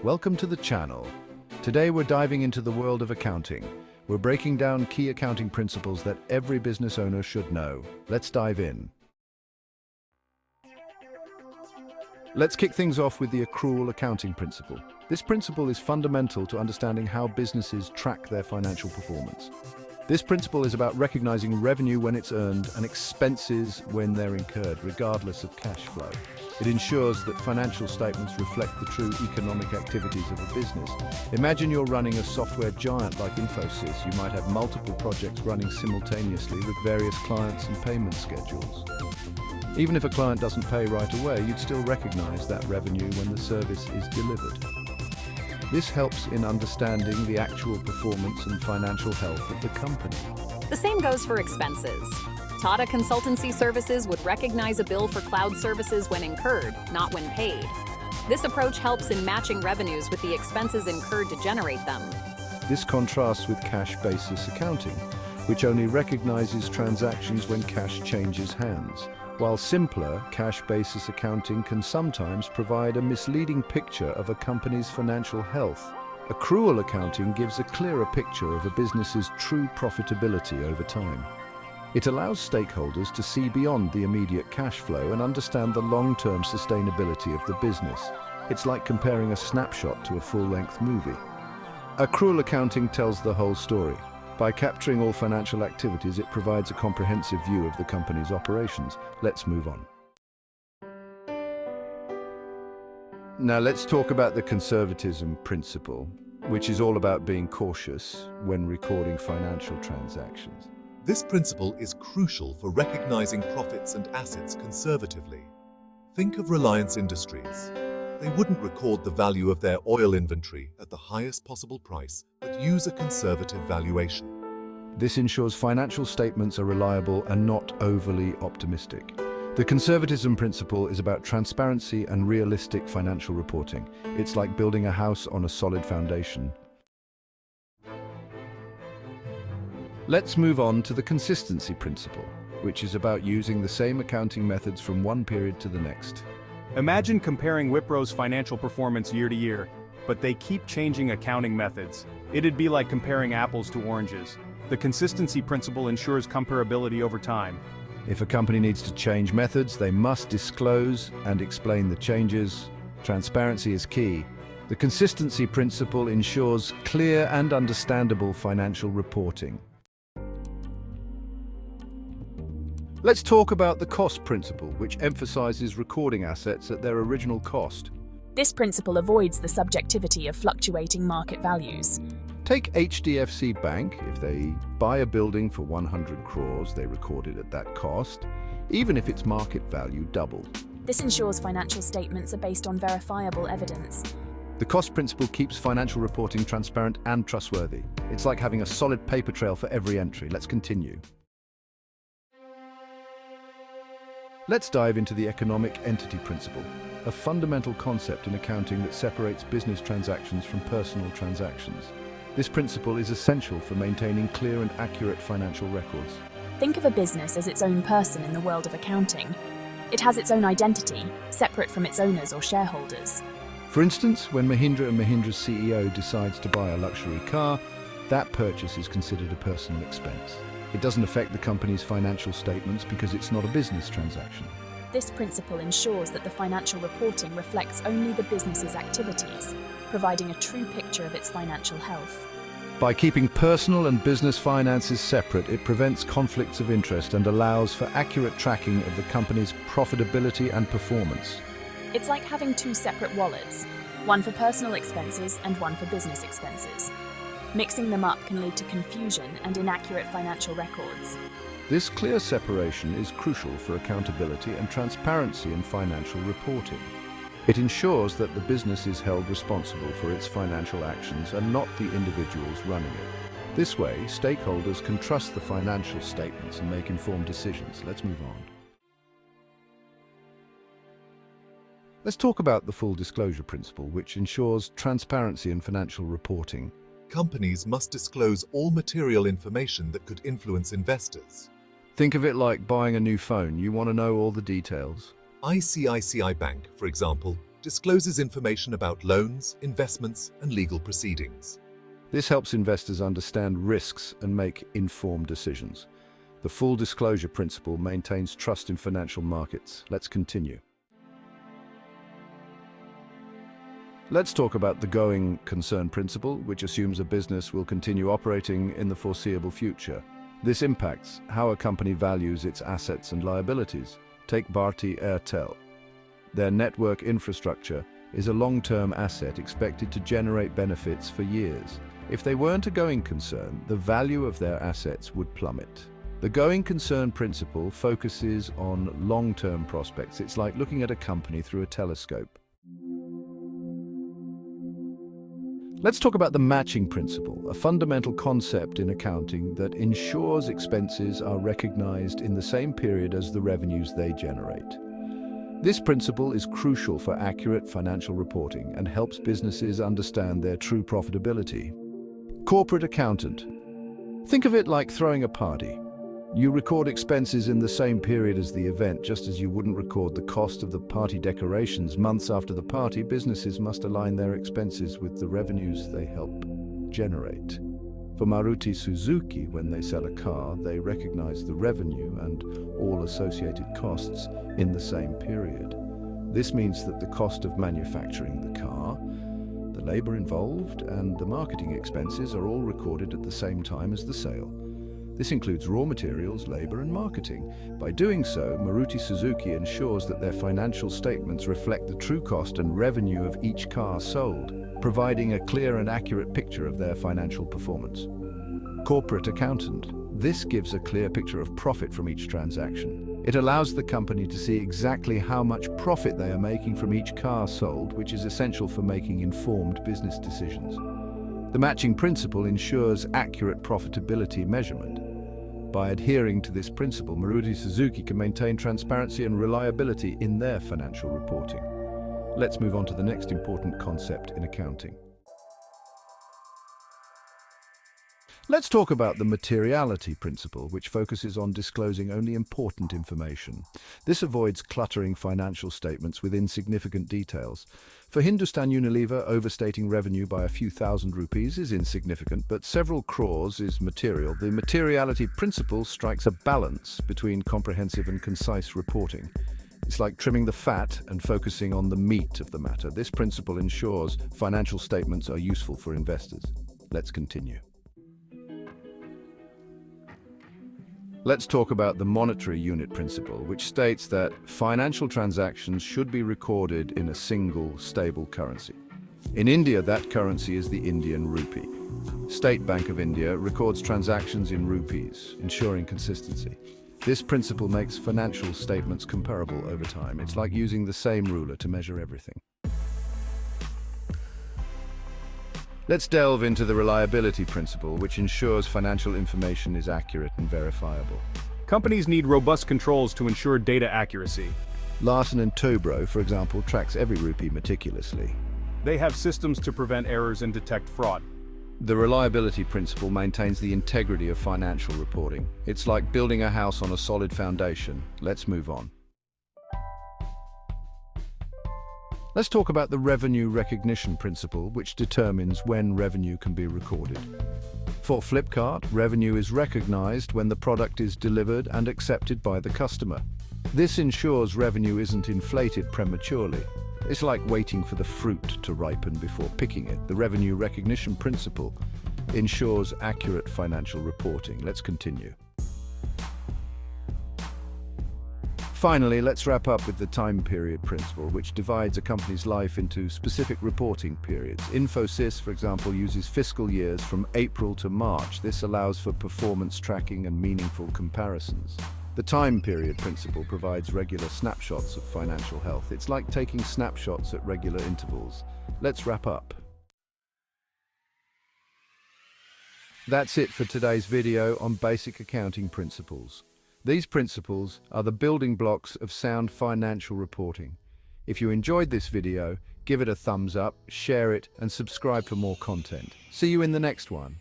Welcome to the channel. Today we're diving into the world of accounting. We're breaking down key accounting principles that every business owner should know. Let's dive in. Let's kick things off with the accrual accounting principle. This principle is fundamental to understanding how businesses track their financial performance. This principle is about recognizing revenue when it's earned and expenses when they're incurred, regardless of cash flow. It ensures that financial statements reflect the true economic activities of a business. Imagine you're running a software giant like Infosys. You might have multiple projects running simultaneously with various clients and payment schedules. Even if a client doesn't pay right away, you'd still recognize that revenue when the service is delivered. This helps in understanding the actual performance and financial health of the company. The same goes for expenses. Tata Consultancy Services would recognize a bill for cloud services when incurred, not when paid. This approach helps in matching revenues with the expenses incurred to generate them. This contrasts with cash basis accounting, which only recognizes transactions when cash changes hands. While simpler, cash basis accounting can sometimes provide a misleading picture of a company's financial health. Accrual accounting gives a clearer picture of a business's true profitability over time. It allows stakeholders to see beyond the immediate cash flow and understand the long-term sustainability of the business. It's like comparing a snapshot to a full-length movie. Accrual accounting tells the whole story. By capturing all financial activities, it provides a comprehensive view of the company's operations. Let's move on. Now let's talk about the conservatism principle, which is all about being cautious when recording financial transactions. This principle is crucial for recognizing profits and assets conservatively. Think of Reliance Industries. They wouldn't record the value of their oil inventory at the highest possible price, but use a conservative valuation. This ensures financial statements are reliable and not overly optimistic. The conservatism principle is about transparency and realistic financial reporting. It's like building a house on a solid foundation. Let's move on to the consistency principle, which is about using the same accounting methods from one period to the next. Imagine comparing Wipro's financial performance year to year, but they keep changing accounting methods. It'd be like comparing apples to oranges. The consistency principle ensures comparability over time. If a company needs to change methods, they must disclose and explain the changes. Transparency is key. The consistency principle ensures clear and understandable financial reporting. Let's talk about the cost principle, which emphasizes recording assets at their original cost. This principle avoids the subjectivity of fluctuating market values. Take HDFC Bank. If they buy a building for 100 crores, they record it at that cost, even if its market value doubled. This ensures financial statements are based on verifiable evidence. The cost principle keeps financial reporting transparent and trustworthy. It's like having a solid paper trail for every entry. Let's continue. Let's dive into the economic entity principle, a fundamental concept in accounting that separates business transactions from personal transactions. This principle is essential for maintaining clear and accurate financial records. Think of a business as its own person in the world of accounting. It has its own identity, separate from its owners or shareholders. For instance, when Mahindra & Mahindra's CEO decides to buy a luxury car, that purchase is considered a personal expense. It doesn't affect the company's financial statements because it's not a business transaction. This principle ensures that the financial reporting reflects only the business's activities, providing a true picture of its financial health. By keeping personal and business finances separate, it prevents conflicts of interest and allows for accurate tracking of the company's profitability and performance. It's like having two separate wallets, one for personal expenses and one for business expenses. Mixing them up can lead to confusion and inaccurate financial records. This clear separation is crucial for accountability and transparency in financial reporting. It ensures that the business is held responsible for its financial actions and not the individuals running it. This way, stakeholders can trust the financial statements and make informed decisions. Let's move on. Let's talk about the full disclosure principle, which ensures transparency in financial reporting. Companies must disclose all material information that could influence investors. Think of it like buying a new phone. You want to know all the details. ICICI Bank, for example, discloses information about loans, investments, and legal proceedings. This helps investors understand risks and make informed decisions. The full disclosure principle maintains trust in financial markets. Let's continue. Let's talk about the going concern principle, which assumes a business will continue operating in the foreseeable future. This impacts how a company values its assets and liabilities. Take Bharti Airtel. Their network infrastructure is a long-term asset expected to generate benefits for years. If they weren't a going concern, the value of their assets would plummet. The going concern principle focuses on long-term prospects. It's like looking at a company through a telescope. Let's talk about the matching principle, a fundamental concept in accounting that ensures expenses are recognized in the same period as the revenues they generate. This principle is crucial for accurate financial reporting and helps businesses understand their true profitability. Corporate accountant. Think of it like throwing a party. You record expenses in the same period as the event, just as you wouldn't record the cost of the party decorations months after the party. Businesses must align their expenses with the revenues they help generate. For Maruti Suzuki, when they sell a car, they recognize the revenue and all associated costs in the same period. This means that the cost of manufacturing the car, the labor involved, and the marketing expenses are all recorded at the same time as the sale. This includes raw materials, labor, and marketing. By doing so, Maruti Suzuki ensures that their financial statements reflect the true cost and revenue of each car sold, providing a clear and accurate picture of their financial performance. Corporate accountant. This gives a clear picture of profit from each transaction. It allows the company to see exactly how much profit they are making from each car sold, which is essential for making informed business decisions. The matching principle ensures accurate profitability measurement. By adhering to this principle, Maruti Suzuki can maintain transparency and reliability in their financial reporting. Let's move on to the next important concept in accounting. Let's talk about the materiality principle, which focuses on disclosing only important information. This avoids cluttering financial statements with insignificant details. For Hindustan Unilever, overstating revenue by a few thousand rupees is insignificant, but several crores is material. The materiality principle strikes a balance between comprehensive and concise reporting. It's like trimming the fat and focusing on the meat of the matter. This principle ensures financial statements are useful for investors. Let's continue. Let's talk about the monetary unit principle, which states that financial transactions should be recorded in a single, stable currency. In India, that currency is the Indian rupee. State Bank of India records transactions in rupees, ensuring consistency. This principle makes financial statements comparable over time. It's like using the same ruler to measure everything. Let's delve into the reliability principle, which ensures financial information is accurate and verifiable. Companies need robust controls to ensure data accuracy. Larsen & Toubro, for example, tracks every rupee meticulously. They have systems to prevent errors and detect fraud. The reliability principle maintains the integrity of financial reporting. It's like building a house on a solid foundation. Let's move on. Let's talk about the revenue recognition principle, which determines when revenue can be recorded. For Flipkart, revenue is recognized when the product is delivered and accepted by the customer. This ensures revenue isn't inflated prematurely. It's like waiting for the fruit to ripen before picking it. The revenue recognition principle ensures accurate financial reporting. Let's continue. Finally, let's wrap up with the time period principle, which divides a company's life into specific reporting periods. Infosys, for example, uses fiscal years from April to March. This allows for performance tracking and meaningful comparisons. The time period principle provides regular snapshots of financial health. It's like taking snapshots at regular intervals. Let's wrap up. That's it for today's video on basic accounting principles. These principles are the building blocks of sound financial reporting. If you enjoyed this video, give it a thumbs up, share it, and subscribe for more content. See you in the next one.